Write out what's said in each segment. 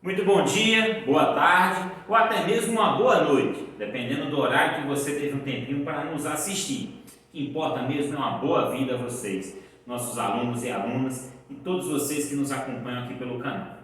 Muito bom dia, boa tarde ou até mesmo uma boa noite, dependendo do horário que você teve um tempinho para nos assistir. O que importa mesmo é uma boa vida a vocês, nossos alunos e alunas e todos vocês que nos acompanham aqui pelo canal.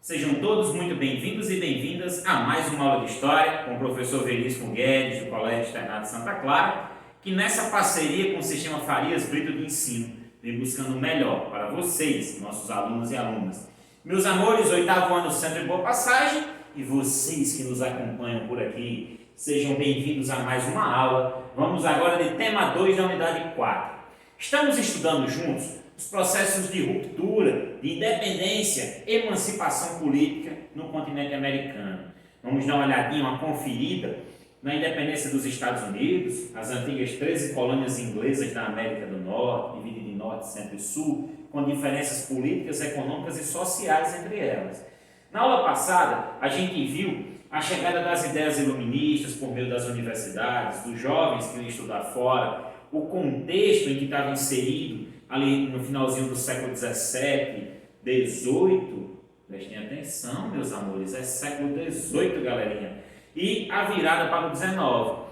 Sejam todos muito bem-vindos e bem-vindas a mais uma aula de História com o professor Veríssimo Guedes, do Colégio Externado Santa Clara, que nessa parceria com o Sistema Farias Brito de Ensino vem buscando o melhor para vocês, nossos alunos e alunas. Meus amores, oitavo ano sempre boa passagem, e vocês que nos acompanham por aqui, sejam bem-vindos a mais uma aula. Vamos agora de tema 2 da unidade 4. Estamos estudando juntos os processos de ruptura, de independência, emancipação política no continente americano. Vamos dar uma olhadinha, uma conferida na independência dos Estados Unidos, as antigas 13 colônias inglesas da América do Norte, divididas em Norte, Centro e Sul, com diferenças políticas, econômicas e sociais entre elas. Na aula passada, a gente viu a chegada das ideias iluministas por meio das universidades, dos jovens que iam estudar fora, o contexto em que estava inserido ali no finalzinho do século XVII, XVIII, prestem atenção, meus amores, é século XVIII, galerinha, e a virada para o XIX.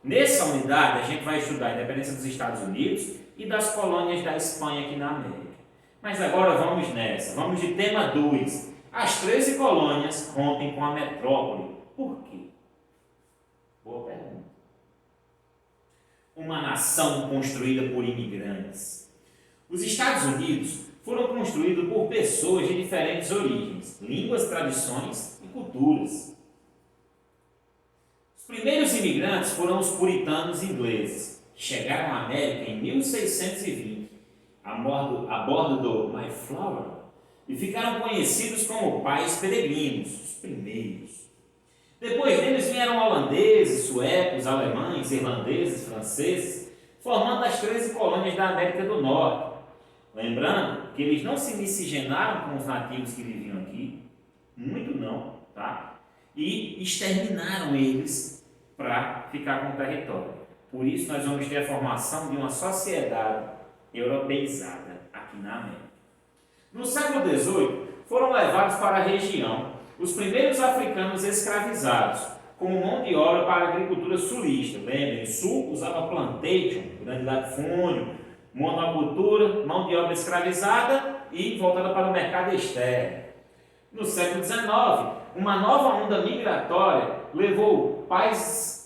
Nessa unidade, a gente vai estudar a independência dos Estados Unidos e das colônias da Espanha aqui na América. Mas agora vamos nessa, vamos de tema 2. As 13 colônias rompem com a metrópole. Por quê? Boa pergunta. Uma nação construída por imigrantes. Os Estados Unidos foram construídos por pessoas de diferentes origens, línguas, tradições e culturas. Os primeiros imigrantes foram os puritanos ingleses, que chegaram à América em 1620. A bordo do Mayflower, e ficaram conhecidos como pais peregrinos, os primeiros. Depois deles vieram holandeses, suecos, alemães, irlandeses, franceses, formando as 13 colônias da América do Norte. Lembrando que eles não se miscigenaram com os nativos que viviam aqui, muito não, tá? E exterminaram eles para ficar com o território. Por isso nós vamos ter a formação de uma sociedade europeizada aqui na América. No século XVIII, foram levados para a região os primeiros africanos escravizados, como mão de obra para a agricultura sulista. Lembrem, sul usava plantation, grande latifúndio, monocultura, mão de obra escravizada e voltada para o mercado externo. No século XIX, uma nova onda migratória levou ao país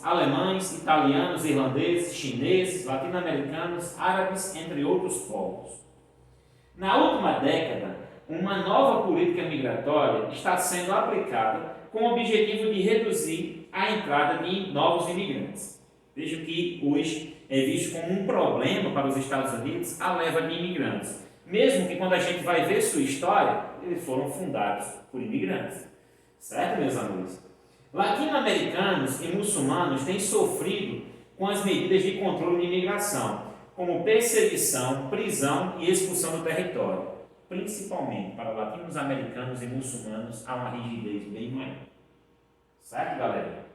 alemães, italianos, irlandeses, chineses, latino-americanos, árabes, entre outros povos. Na última década, uma nova política migratória está sendo aplicada com o objetivo de reduzir a entrada de novos imigrantes. Veja que hoje é visto como um problema para os Estados Unidos a leva de imigrantes, mesmo que quando a gente vai ver sua história, eles foram fundados por imigrantes. Certo, meus amigos? Latino-americanos e muçulmanos têm sofrido com as medidas de controle de imigração, como perseguição, prisão e expulsão do território. Principalmente para latinos-americanos e muçulmanos há uma rigidez bem maior. Certo, galera?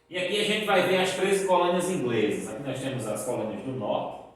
E aqui a gente vai ver as 13 colônias inglesas. Aqui nós temos as colônias do Norte,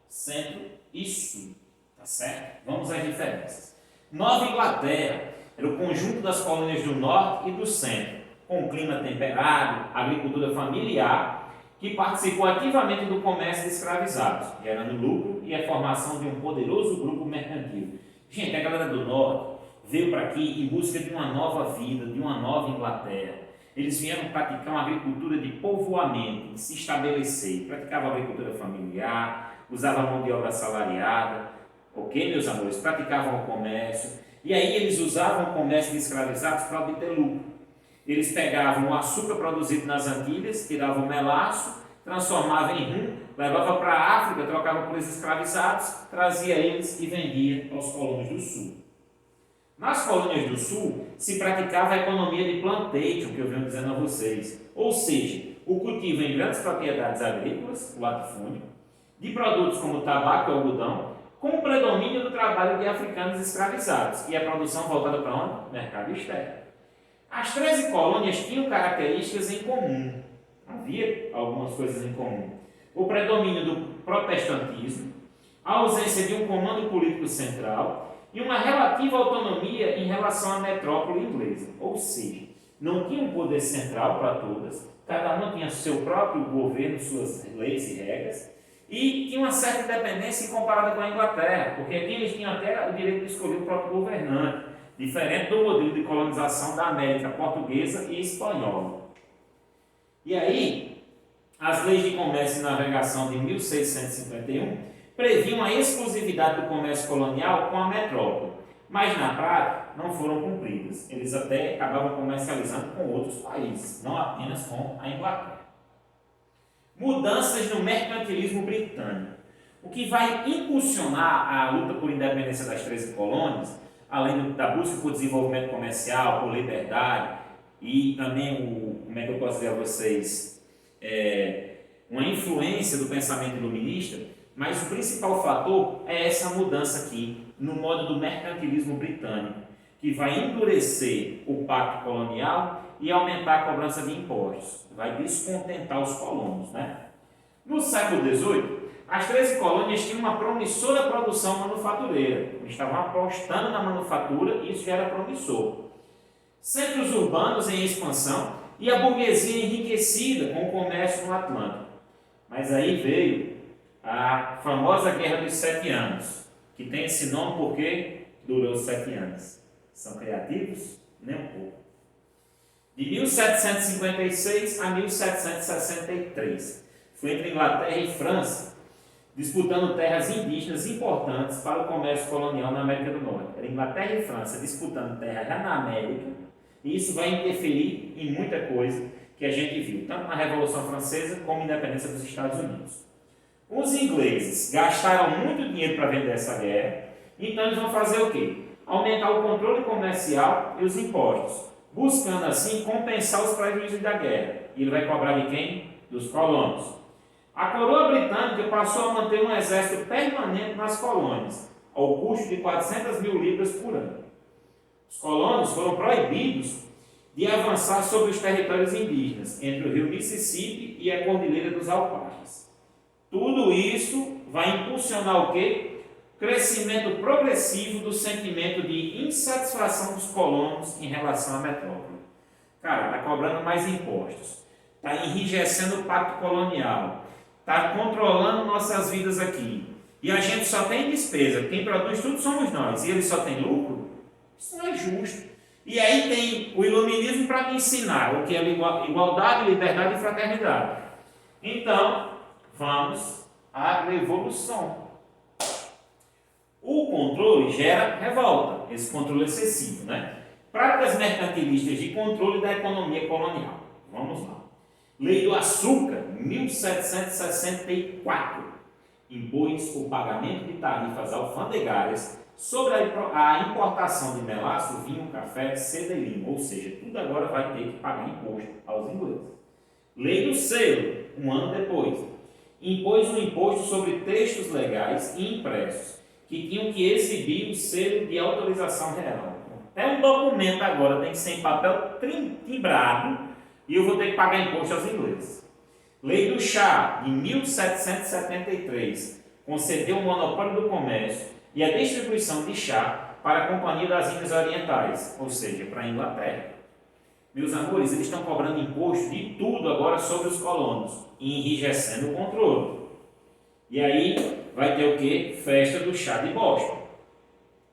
Centro e Sul. Tá certo? Vamos às diferenças. Nova Inglaterra era o conjunto das colônias do Norte e do Centro, com clima temperado, agricultura familiar, que participou ativamente do comércio de escravizados, gerando lucro e a formação de um poderoso grupo mercantil. Gente, a galera do Norte veio para aqui em busca de uma nova vida, de uma nova Inglaterra. Eles vieram praticar uma agricultura de povoamento, de se estabelecer. Praticavam agricultura familiar, usavam mão de obra assalariada, ok, meus amores? Praticavam o comércio. E aí eles usavam o comércio de escravizados para obter lucro. Eles pegavam o açúcar produzido nas Antilhas, tiravam o melaço, transformavam em rum, levavam para a África, trocavam por esses escravizados, trazia eles e vendia aos colonos do Sul. Nas colônias do Sul, se praticava a economia de plantation, que eu venho dizendo a vocês. Ou seja, o cultivo em grandes propriedades agrícolas, o latifúndio, de produtos como tabaco e algodão, com o predomínio do trabalho de africanos escravizados e a produção voltada para onde? Mercado externo. As 13 colônias tinham características em comum. Havia algumas coisas em comum. O predomínio do protestantismo, a ausência de um comando político central e uma relativa autonomia em relação à metrópole inglesa, ou seja, não tinha um poder central para todas, cada uma tinha seu próprio governo, suas leis e regras, e tinha uma certa independência comparada com a Inglaterra, porque aqui eles tinham até o direito de escolher o próprio governante, diferente do modelo de colonização da América portuguesa e espanhola. E aí, as leis de comércio e navegação de 1651 previam a exclusividade do comércio colonial com a metrópole, mas na prática não foram cumpridas. Eles até acabavam comercializando com outros países, não apenas com a Inglaterra. Mudanças no mercantilismo britânico. O que vai impulsionar a luta por independência das 13 colônias, além da busca por desenvolvimento comercial, por liberdade e também como é que eu posso dizer a vocês, uma influência do pensamento iluminista, mas o principal fator é essa mudança aqui no modo do mercantilismo britânico, que vai endurecer o pacto colonial e aumentar a cobrança de impostos, vai descontentar os colonos, né? No século XVIII, as 13 colônias tinham uma promissora produção manufatureira, eles estavam apostando na manufatura e isso já era promissor. Centros urbanos em expansão e a burguesia enriquecida com o comércio no Atlântico. Mas aí veio a famosa Guerra dos 7 Anos, que tem esse nome porque durou 7 anos. São criativos? Nem um pouco. De 1756 a 1763, foi entre Inglaterra e França, disputando terras indígenas importantes para o comércio colonial na América do Norte. Era Inglaterra e França disputando terra já na América, e isso vai interferir em muita coisa que a gente viu, tanto na Revolução Francesa como na independência dos Estados Unidos. Os ingleses gastaram muito dinheiro para vender essa guerra, então eles vão fazer o quê? Aumentar o controle comercial e os impostos, buscando assim compensar os prejuízos da guerra. E ele vai cobrar de quem? Dos colonos. A coroa britânica passou a manter um exército permanente nas colônias, ao custo de 400 mil libras por ano. Os colonos foram proibidos de avançar sobre os territórios indígenas, entre o rio Mississippi e a Cordilheira dos Alpaches. Tudo isso vai impulsionar o quê? Crescimento progressivo do sentimento de insatisfação dos colonos em relação à metrópole. Cara, está cobrando mais impostos, está enrijecendo o pacto colonial, está controlando nossas vidas aqui. E a gente só tem despesa, quem produz tudo somos nós, e ele só tem lucro? Isso não é justo. E aí tem o iluminismo para me ensinar o que é igualdade, liberdade e fraternidade. Então, vamos à revolução. O controle gera revolta, esse controle excessivo, né? Práticas mercantilistas de controle da economia colonial. Vamos lá. Lei do Açúcar, 1764, impôs o pagamento de tarifas alfandegárias sobre a importação de melaço, vinho, café, seda e lima, ou seja, tudo agora vai ter que pagar imposto aos ingleses. Lei do Selo, um ano depois, impôs um imposto sobre textos legais e impressos, que tinham que exibir o selo de autorização real. É um documento agora, tem que ser em papel timbrado, e eu vou ter que pagar imposto aos ingleses. Lei do Chá, de 1773, concedeu o monopólio do comércio e a distribuição de chá para a Companhia das Índias Orientais, ou seja, para a Inglaterra. Meus amores, eles estão cobrando imposto de tudo agora sobre os colonos, e enrijecendo o controle. E aí vai ter o quê? Festa do chá de Boston.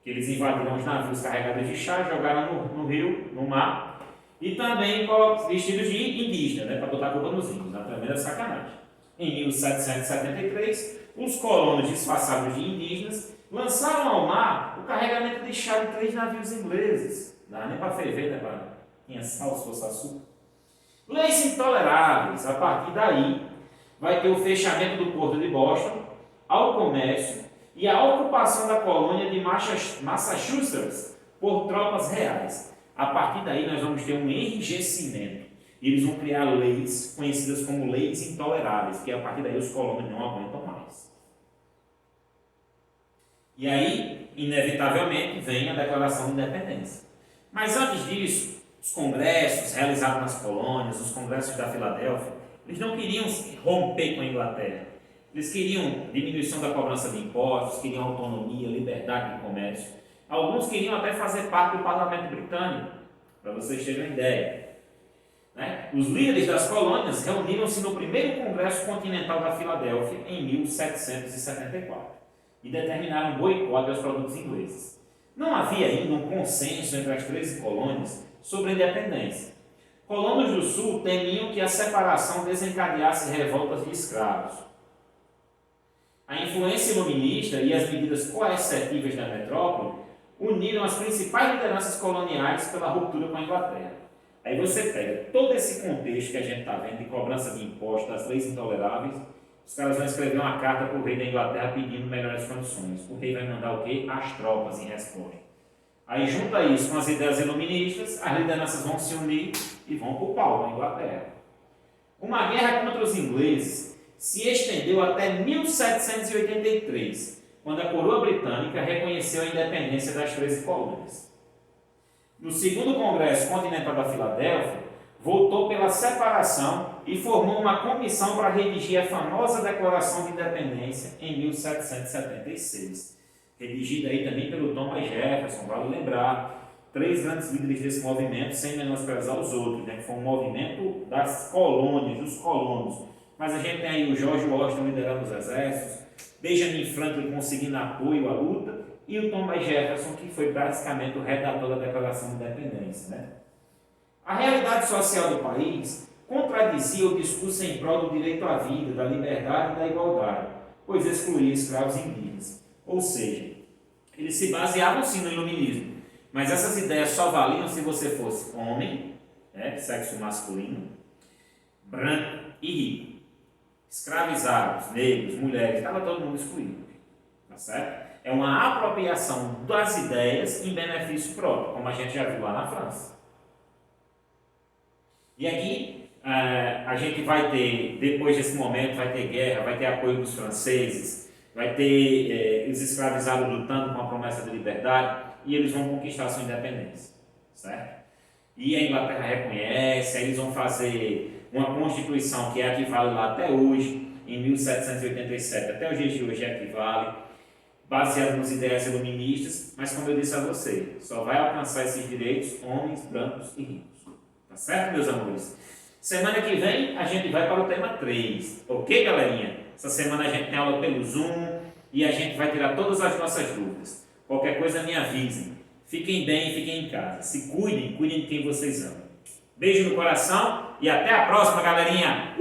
Que eles invadiram os navios carregados de chá, jogaram no rio, no mar, e também vestidos de indígena, né, para botar a culpa nos índios, na primeira sacanagem. Em 1773, os colonos disfarçados de indígenas lançaram ao mar o carregamento de chá de 3 navios ingleses. Não dá nem para ferver, né, para tinha sal se fosse açúcar. Leis intoleráveis. A partir daí, vai ter o fechamento do porto de Boston ao comércio e a ocupação da colônia de Massachusetts por tropas reais. A partir daí, nós vamos ter um enrijecimento. E eles vão criar leis conhecidas como leis intoleráveis, que a partir daí os colonos não aguentam mais. E aí, inevitavelmente, vem a Declaração de Independência. Mas antes disso, os congressos realizados nas colônias, os congressos da Filadélfia, eles não queriam romper com a Inglaterra. Eles queriam diminuição da cobrança de impostos, queriam autonomia, liberdade de comércio. Alguns queriam até fazer parte do parlamento britânico, para vocês terem uma ideia. Né? Os líderes das colônias reuniram-se no primeiro Congresso Continental da Filadélfia em 1774 e determinaram um boicote aos produtos ingleses. Não havia ainda um consenso entre as 13 colônias sobre a independência. Colonos do Sul temiam que a separação desencadeasse revoltas de escravos. A influência iluminista e as medidas coercitivas da metrópole uniram as principais lideranças coloniais pela ruptura com a Inglaterra. Aí você pega todo esse contexto que a gente está vendo de cobrança de impostos, das leis intoleráveis, os caras vão escrever uma carta para o rei da Inglaterra pedindo melhores condições. O rei vai mandar o quê? As tropas em resposta. Aí junta isso com as ideias iluministas, as lideranças vão se unir e vão para o pau da Inglaterra. Uma guerra contra os ingleses se estendeu até 1783, quando a coroa britânica reconheceu a independência das 13 colônias. No segundo Congresso Continental da Filadélfia, votou pela separação e formou uma comissão para redigir a famosa Declaração de Independência em 1776, redigida aí também pelo Thomas Jefferson, vale lembrar, 3 grandes líderes desse movimento, sem menosprezar os outros, né, que foi um movimento das colônias, dos colonos. Mas a gente tem aí o George Washington liderando os exércitos, Benjamin Franklin conseguindo apoio à luta, e o Thomas Jefferson, que foi basicamente o redator da Declaração de Independência. Né? A realidade social do país contradizia o discurso em prol do direito à vida, da liberdade e da igualdade, pois excluía escravos indígenas. Ou seja, eles se baseavam sim no iluminismo, mas essas ideias só valiam se você fosse homem, né, sexo masculino, branco e rico. Escravizados, negros, mulheres, estava todo mundo excluído. Tá certo? É uma apropriação das ideias em benefício próprio, como a gente já viu lá na França. E aqui a gente vai ter, depois desse momento, vai ter guerra, vai ter apoio dos franceses, vai ter os escravizados lutando com a promessa de liberdade e eles vão conquistar a sua independência. Certo? E a Inglaterra reconhece, aí eles vão fazer uma Constituição que é a que vale lá até hoje, em 1787, até os dias de hoje é a que vale, baseado nas ideias iluministas, mas como eu disse a você, só vai alcançar esses direitos homens brancos e ricos. Tá certo, meus amores? Semana que vem a gente vai para o tema 3, ok, galerinha? Essa semana a gente tem aula pelo Zoom e a gente vai tirar todas as nossas dúvidas. Qualquer coisa me avisem. Fiquem bem, fiquem em casa. Se cuidem, cuidem de quem vocês amam. Beijo no coração e até a próxima, galerinha!